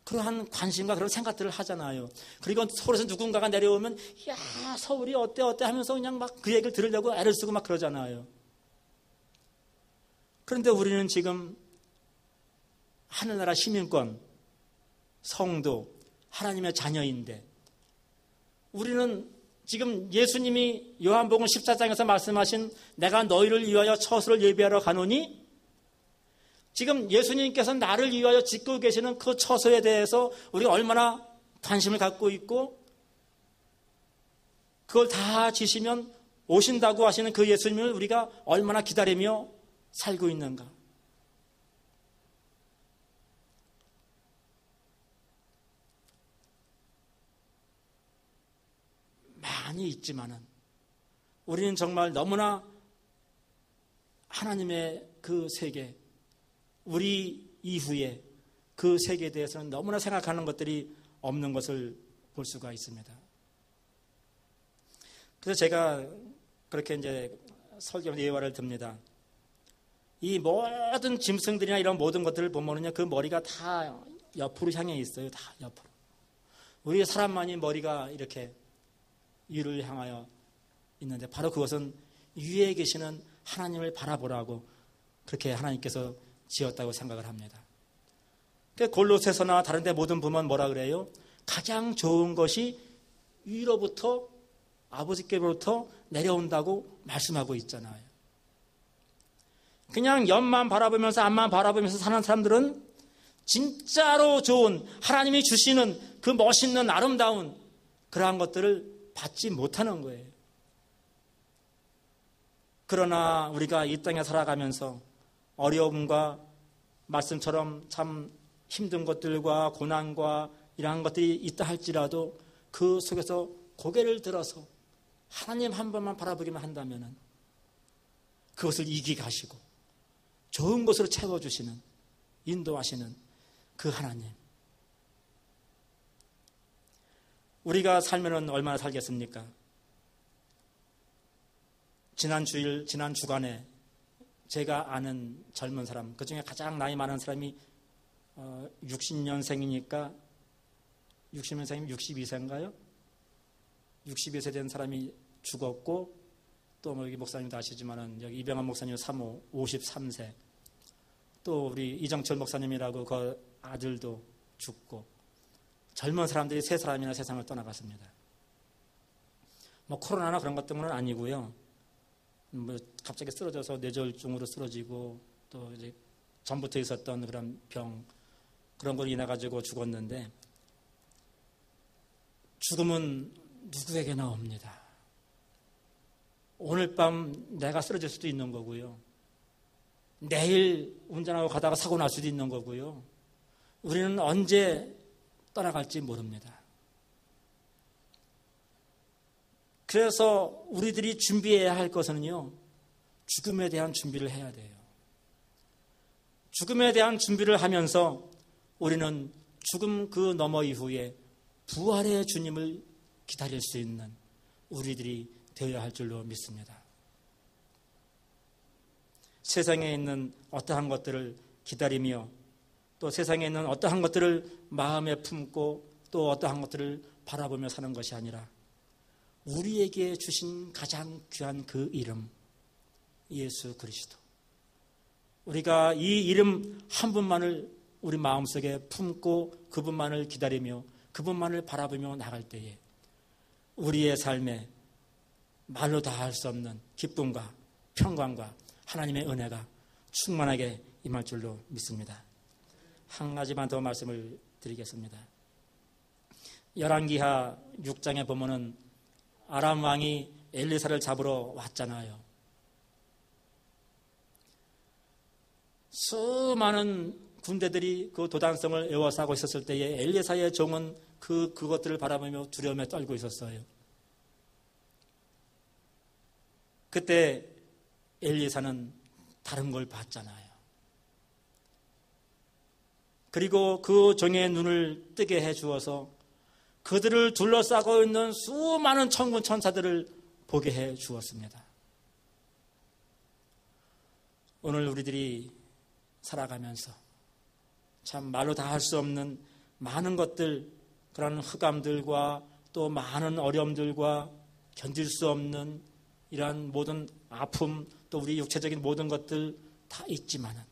그러한 관심과 그런 생각들을 하잖아요. 그리고 서울에서 누군가가 내려오면 서울이 어때 하면서 그냥 막 그 얘기를 들으려고 애를 쓰고 막 그러잖아요. 그런데 우리는 지금 하늘나라 시민권, 성도, 하나님의 자녀인데 우리는 지금 예수님이 요한복음 14장에서 말씀하신 내가 너희를 위하여 처소를 예비하러 가노니 지금 예수님께서 나를 위하여 짓고 계시는 그 처소에 대해서 우리가 얼마나 관심을 갖고 있고 그걸 다 지시면 오신다고 하시는 그 예수님을 우리가 얼마나 기다리며 살고 있는가. 많이 있지만은 우리는 정말 너무나 하나님의 그 세계, 우리 이후에 그 세계에 대해서는 너무나 생각하는 것들이 없는 것을 볼 수가 있습니다. 그래서 제가 그렇게 이제 설교 예화를 듭니다. 이 모든 짐승들이나 이런 모든 것들을 보면은요, 그 머리가 다 옆으로 향해 있어요. 다 옆으로. 우리 사람만이 머리가 이렇게 위를 향하여 있는데 바로 그것은 위에 계시는 하나님을 바라보라고 그렇게 하나님께서 지었다고 생각을 합니다. 골로새서나 다른 데 모든 보면 뭐라 그래요? 가장 좋은 것이 위로부터 아버지께로부터 내려온다고 말씀하고 있잖아요. 그냥 옆만 바라보면서 앞만 바라보면서 사는 사람들은 진짜로 좋은 하나님이 주시는 그 멋있는 아름다운 그러한 것들을 받지 못하는 거예요. 그러나 우리가 이 땅에 살아가면서 어려움과 말씀처럼 참 힘든 것들과 고난과 이러한 것들이 있다 할지라도 그 속에서 고개를 들어서 하나님 한 번만 바라보기만 한다면 그것을 이기게 하시고 좋은 것으로 채워주시는, 인도하시는 그 하나님. 우리가 살면은 얼마나 살겠습니까? 지난 주일, 지난 주간에 제가 아는 젊은 사람, 그 중에 가장 나이 많은 사람이 60년생이니까 60년생이면 62세인가요? 62세 된 사람이 죽었고, 또 뭐 여기 목사님도 아시지만은 여기 이병환 목사님 3호 53세, 또 우리 이정철 목사님이라고 그 아들도 죽고, 젊은 사람들이 세 사람이나 세상을 떠나갔습니다. 뭐 코로나나 그런 것 때문은 아니고요. 뭐 갑자기 쓰러져서 뇌졸중으로 쓰러지고, 또 이제 전부터 있었던 그런 병, 그런 걸로 인해 가지고 죽었는데, 죽음은 누구에게나 옵니다. 오늘 밤 내가 쓰러질 수도 있는 거고요. 내일 운전하고 가다가 사고 날 수도 있는 거고요. 우리는 언제 떠나갈지 모릅니다. 그래서 우리들이 준비해야 할 것은요, 죽음에 대한 준비를 해야 돼요. 죽음에 대한 준비를 하면서 우리는 죽음 그 너머 이후에 부활의 주님을 기다릴 수 있는 우리들이 되어야 할 줄로 믿습니다. 세상에 있는 어떠한 것들을 기다리며, 또 세상에 있는 어떠한 것들을 마음에 품고, 또 어떠한 것들을 바라보며 사는 것이 아니라 우리에게 주신 가장 귀한 그 이름, 예수 그리스도. 우리가 이 이름 한 분만을 우리 마음속에 품고 그분만을 기다리며 그분만을 바라보며 나갈 때에 우리의 삶에 말로 다 할 수 없는 기쁨과 평강과 하나님의 은혜가 충만하게 임할 줄로 믿습니다. 한 가지만 더 말씀을 드리겠습니다. 열왕기하 6장에 보면은 아람 왕이 엘리사를 잡으러 왔잖아요. 수많은 군대들이 그 도단성을 에워싸고 있었을 때에 엘리사의 종은 그것들을 바라보며 두려움에 떨고 있었어요. 그때 엘리사는 다른 걸 봤잖아요. 그리고 그 종의 눈을 뜨게 해 주어서 그들을 둘러싸고 있는 수많은 천군 천사들을 보게 해 주었습니다. 오늘 우리들이 살아가면서 참 말로 다 할 수 없는 많은 것들, 그런 흑암들과 또 많은 어려움들과 견딜 수 없는 이러한 모든 아픔, 또 우리 육체적인 모든 것들 다 있지만은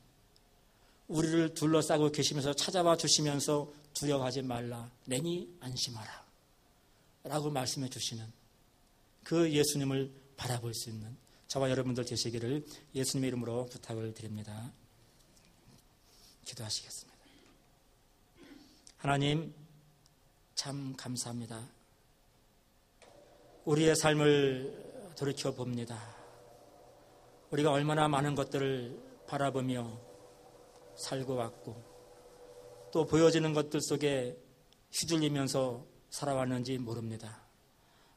우리를 둘러싸고 계시면서 찾아와 주시면서 두려워하지 말라, 내니 안심하라 라고 말씀해 주시는 그 예수님을 바라볼 수 있는 저와 여러분들 되시기를 예수님의 이름으로 부탁을 드립니다. 기도하시겠습니다. 하나님, 참 감사합니다. 우리의 삶을 돌이켜봅니다. 우리가 얼마나 많은 것들을 바라보며 살고 왔고, 또 보여지는 것들 속에 휘둘리면서 살아왔는지 모릅니다.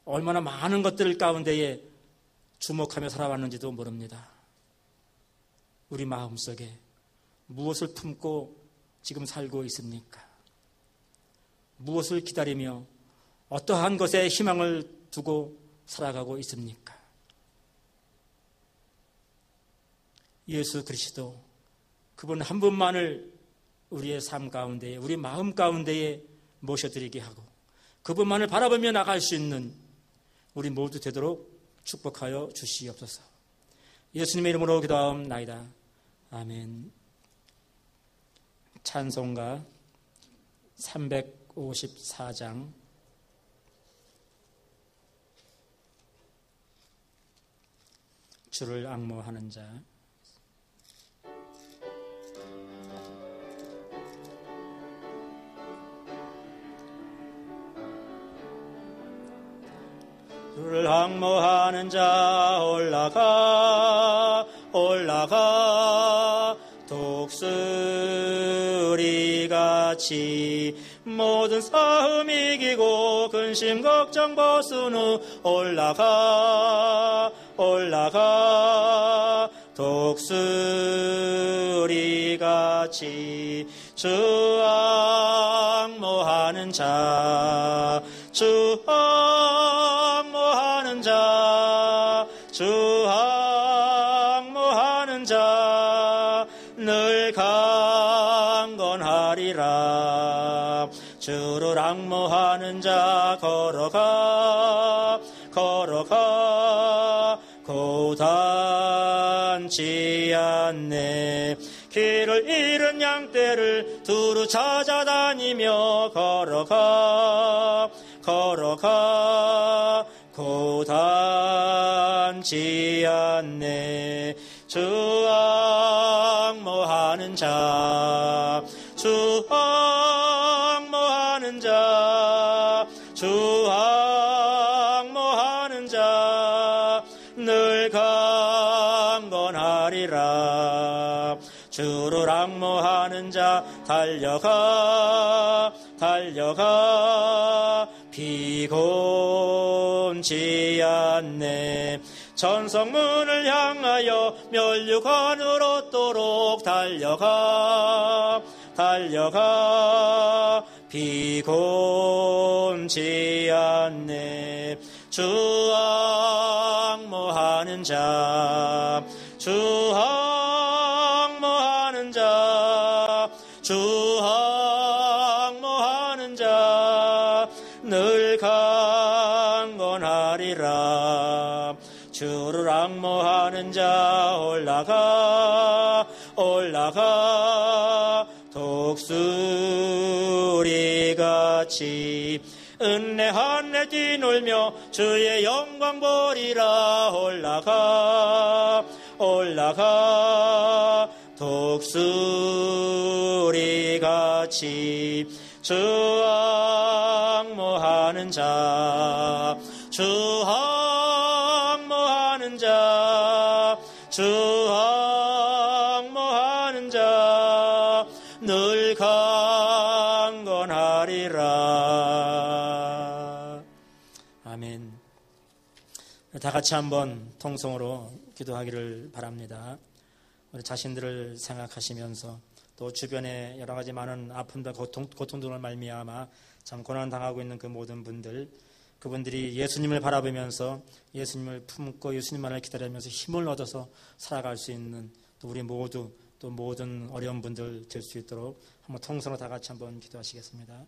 얼마나 많은 것들 가운데에 주목하며 살아왔는지도 모릅니다. 우리 마음속에 무엇을 품고 지금 살고 있습니까? 무엇을 기다리며 어떠한 것에 희망을 두고 살아가고 있습니까? 예수 그리스도, 그분 한 분만을 우리의 삶 가운데에, 우리 마음 가운데에 모셔드리게 하고 그분만을 바라보며 나갈 수 있는 우리 모두 되도록 축복하여 주시옵소서. 예수님의 이름으로 기도하옵나이다. 아멘. 찬송가 354장 주를 앙모하는 자. 모하는 자 올라가 올라가 독수리같이 모든 싸움 이기고 근심 걱정 벗은 후 올라가 올라가 독수리같이 주 앙모하는 자 주 앙모하는 자 주 앙모하는 자 늘 강건하리라. 주를 앙모하는 자 걸어가 걸어가 고단치 않네. 길을 잃은 양떼를 두루 찾아다니며 걸어가 걸어가 고단치 않네. 주 앙모하는 자 주 앙모하는 자 주 앙모하는 자 늘 강건하리라. 주를 앙모하는 자 달려가 달려가 피곤치 않네. 전성문을 향하여 멸류관을 얻도록 달려가 달려가 피곤치 않네. 주 앙모하는 자 주 앙모하는 자 주 앙모하는 자 늘 강건하리라. 주를 앙모하는 자 올라가 올라가 독수리같이 은혜 한내 뛰놀며 주의 영광 보리라. 올라가 올라가 독수리같이 주 앙모하는 자 주 앙모하는 자 주 앙모하는 자 늘 강건하리라. 아멘. 다 같이 한번 통성으로 기도하기를 바랍니다. 우리 자신들을 생각하시면서 또 주변에 여러 가지 많은 아픔과 고통들을 말미암아 참 고난당하고 있는 그 모든 분들, 그분들이 예수님을 바라보면서 예수님을 품고 예수님만을 기다리면서 힘을 얻어서 살아갈 수 있는 또 우리 모두 또 모든 어려운 분들 될 수 있도록 한번 통성으로 다 같이 한번 기도하시겠습니다.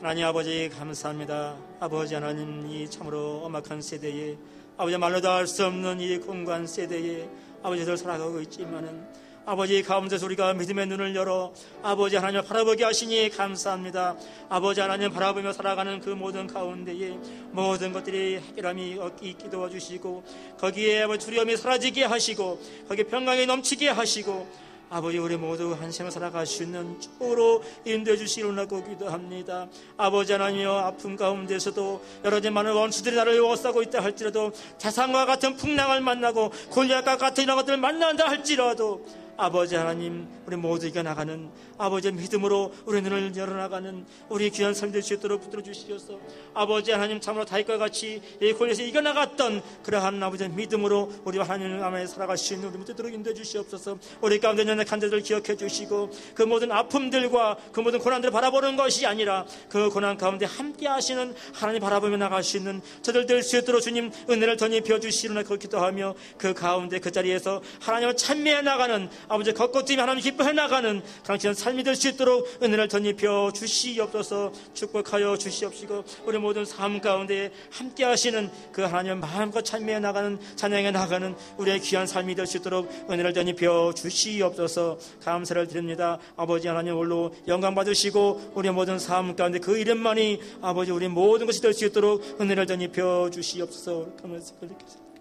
하나님 아버지 감사합니다. 아버지 하나님, 이 참으로 엄악한 세대에 아버지 말로도 할 수 없는 이 공간 세대에 아버지들 살아가고 있지만은 아버지 가운데서 우리가 믿음의 눈을 열어 아버지 하나님을 바라보게 하시니 감사합니다. 아버지 하나님 바라보며 살아가는 그 모든 가운데에 모든 것들이 해결함이 있게 도와주시고 거기에 아버지 두려움이 사라지게 하시고 거기에 평강이 넘치게 하시고 아버지 우리 모두 한 생을 살아갈 수 있는 쪽으로 인도해 주시려고 기도합니다. 아버지 하나님여, 아픔 가운데서도 여러 가지 많은 원수들이 나를 에워싸고 있다 할지라도 자상과 같은 풍랑을 만나고 골리앗과 같은 이런 것들을 만난다 할지라도 아버지 하나님, 우리 모두 이겨나가는 아버지의 믿음으로 우리 눈을 열어나가는 우리 귀한 삶 될 수 있도록 붙들어 주시옵소서. 아버지 하나님, 참으로 다윗과 같이 이 골리앗에 이겨나갔던 그러한 아버지의 믿음으로 우리와 하나님 안에 살아갈 수 있는 우리 모두들을 인도해 주시옵소서. 우리 가운데 연약한 자들 기억해 주시고 그 모든 아픔들과 그 모든 고난들을 바라보는 것이 아니라 그 고난 가운데 함께 하시는 하나님 바라보며 나갈 수 있는 저들 될 수 있도록 주님 은혜를 더 입혀 주시려나 그 기도하며 그 가운데 그 자리에서 하나님을 찬미해 나가는 아버지 걷고 뛰며 하나님 기뻐해 나가는 강치한 삶이 될 수 있도록 은혜를 덧입혀 주시옵소서. 축복하여 주시옵시고 우리 모든 삶 가운데 함께 하시는 그 하나님의 마음껏 찬미해 나가는 찬양해 나가는 우리의 귀한 삶이 될 수 있도록 은혜를 덧입혀 주시옵소서. 감사를 드립니다. 아버지 하나님 홀로 영광 받으시고 우리 모든 삶 가운데 그 이름만이 아버지 우리 모든 것이 될 수 있도록 은혜를 덧입혀 주시옵소서.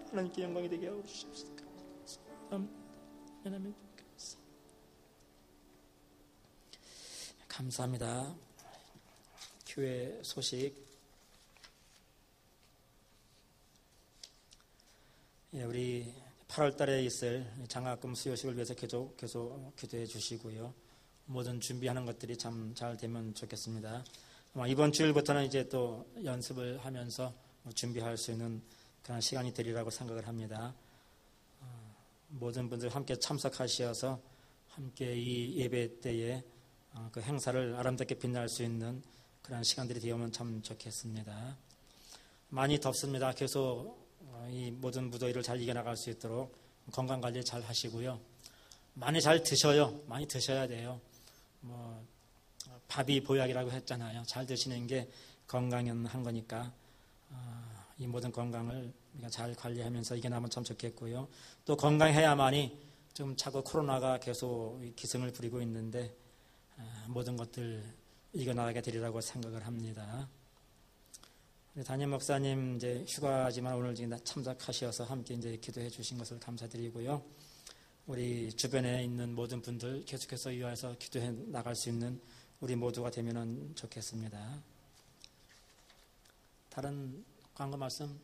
하나님께 영광이 되게 하여 주시옵소서. 아멘. 감사합니다. 교회 소식 우리 8월 달에 있을 장학금 수여식을 위해서 계속 기도해 주시고요. 모든 준비하는 것들이 참 잘 되면 좋겠습니다. 아마 이번 주일부터는 이제 또 연습을 하면서 준비할 수 있는 그런 시간이 되리라고 생각을 합니다. 모든 분들 함께 참석하셔서 함께 이 예배 때에 그 행사를 아름답게 빛날 수 있는 그런 시간들이 되면 참 좋겠습니다. 많이 덥습니다. 계속 이 모든 무더위를 잘 이겨나갈 수 있도록 건강관리 잘 하시고요. 많이 잘 드셔요. 많이 드셔야 돼요. 밥이 보약이라고 했잖아요. 잘 드시는 게 건강한 거니까 이 모든 건강을 우리가 잘 관리하면서 이겨나면 참 좋겠고요. 또 건강해야만이 좀 자꾸 코로나가 계속 기승을 부리고 있는데 모든 것들 이겨나가게 되리라고 생각을 합니다. 우리 담임 목사님 이제 휴가지만 오늘 참석하셔서 함께 이제 기도해 주신 것을 감사드리고요. 우리 주변에 있는 모든 분들 계속해서 위하여서 기도해 나갈 수 있는 우리 모두가 되면 좋겠습니다. 다른 광고 말씀?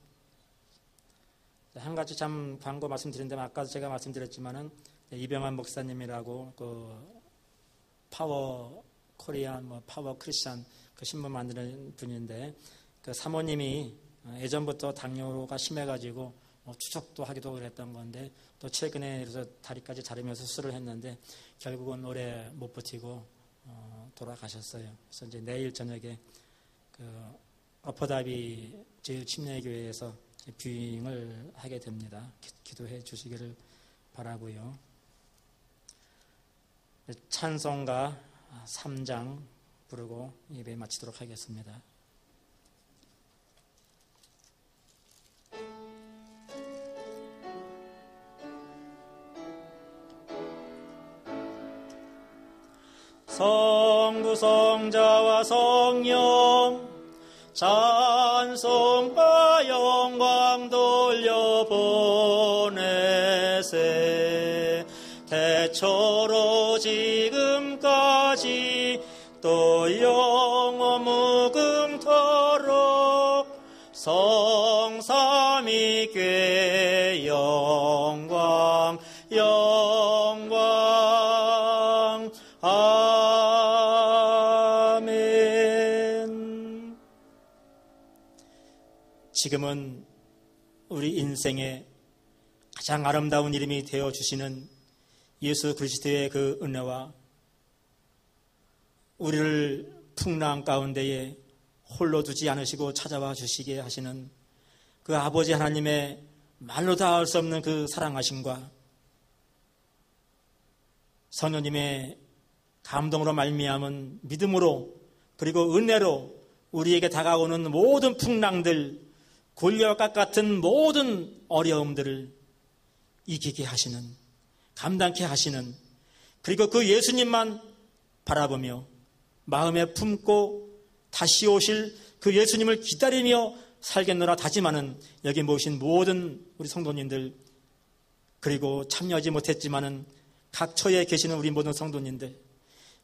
한 가지 참 광고 말씀드린다면 아까도 제가 말씀드렸지만은 이병환 목사님이라고 그 파워 코리안 파워 크리스찬 그 신문 만드는 분인데 그 사모님이 예전부터 당뇨가 심해가지고 추적도 하기도 그랬던 건데 또 최근에 그래서 다리까지 자르면서 수술을 했는데 결국은 오래 못 버티고 돌아가셨어요. 그래서 이제 내일 저녁에 그 어퍼다비 제일침례교회에서 뷰잉을 하게 됩니다. 기도해 주시기를 바라고요. 찬송가 3장 부르고 예배 마치도록 하겠습니다. 성부 성자와 성령 찬송과 영광 돌려보내세 태초로 지금까지 또 영원 무금토록 성삼위께 영광 영광 아멘. 지금은 우리 인생의 가장 아름다운 이름이 되어주시는 예수 그리스도의 그 은혜와 우리를 풍랑 가운데에 홀로 두지 않으시고 찾아와 주시게 하시는 그 아버지 하나님의 말로 다 할 수 없는 그 사랑하심과 성령님의 감동으로 말미암은 믿음으로 그리고 은혜로 우리에게 다가오는 모든 풍랑들, 골리앗과 같은 모든 어려움들을 이기게 하시는, 감당케 하시는, 그리고 그 예수님만 바라보며 마음에 품고 다시 오실 그 예수님을 기다리며 살겠노라 다짐하는 여기 모신 모든 우리 성도님들, 그리고 참여하지 못했지만은 각 처에 계시는 우리 모든 성도님들,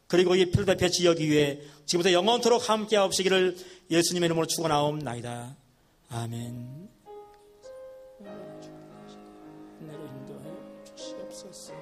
그리고 이 필리핀 지역 위에 지금부터 영원토록 함께 하옵시기를 예수님의 이름으로 축원하옵나이다. 아멘. 은혜로 인도하여 주시옵소서.